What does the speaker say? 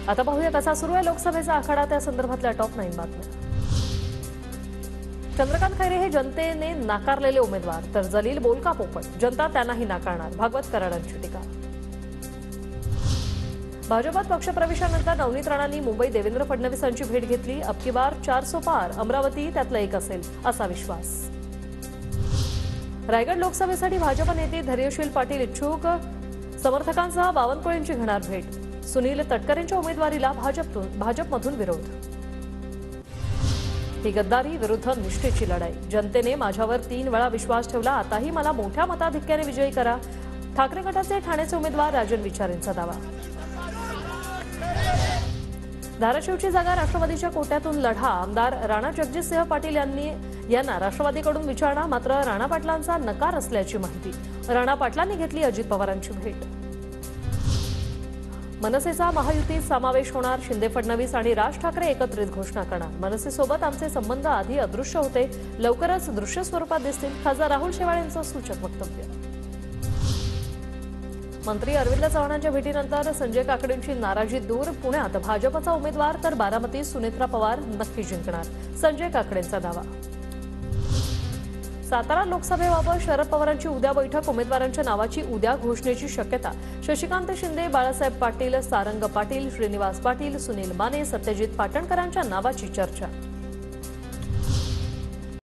आता पाहूया कसा सुरू आहे लोकसभेचा आखाडा, त्या संदर्भातल्या टॉप 9 बातम्या। चंद्रकांत खैरे हे जनतेने नाकारलेले उमेदवार, तर जलील बोलका पोपट जनता त्यांनाही नाकारणार, भागवत कराडांची टीका। भाजपात पक्षप्रवेशानंतर नवनीत राणांनी मुंबई देवेंद्र फडणवीसांची भेट घेतली। अब की बार 400 पार, अमरावती त्यातलं एक असेल असा विश्वास। रायगड लोकसभेसाठी भाजप नेते धैर्यशील पाटील इच्छुक, समर्थकांसह बावनकुळेंची घेणार भेट। सुनील तटकरेंच्या उमेदवारीला भाजपमधून विरोध। ही गद्दारी विरुद्ध निष्ठेची लढाई, जनतेने माझ्यावर 3 वेळा विश्वास ठेवला, आताही मला मोठ्या मताधिक्याने विजयी करा। ठाकरे गटाचे ठाण्याचे उमेदवार राजन विचारेंचा दावा। धाराशिवची जागा राष्ट्रवादीच्या कोट्यातून लढा, आमदार राणा जगजितसिंह पाटील यांना राष्ट्रवादीकडून विचारणा, मात्र राणा पाटलांचा नकार असल्याची माहिती। राणा पाटलांनी घेतली अजित पवारांची भेट। मनसेचा महायुतीत समावेश होणार, शिंदे फडणवीस आणि राज ठाकरे एकत्रित घोषणा करणार। मनसेसोबत आमचे संबंध आधी अदृश्य होते, लवकरच दृश्य स्वरूपात दिसतील, खासदार राहुल शेवाळे यांचं सूचक वक्तव्य। मंत्री अरविंद चव्हाणांच्या भेटीनंतर संजय काकडेंची नाराजी दूर, पुण्यात भाजपचा उमेदवार तर बारामतीत सुनेत्रा पवार नक्की जिंकणार, संजय काकडेंचा दावा। सातारा लोकसभेबाबत शरद पवारांची उद्या बैठक, उमेदवारांच्या नावाची उद्या घोषणेची शक्यता। शशिकांत शिंदे, बाळासाहेब पाटील, सारंग पाटील, श्रीनिवास पाटील, सुनील माने, सत्यजित पाटणकरांच्या नावाची चर्चा।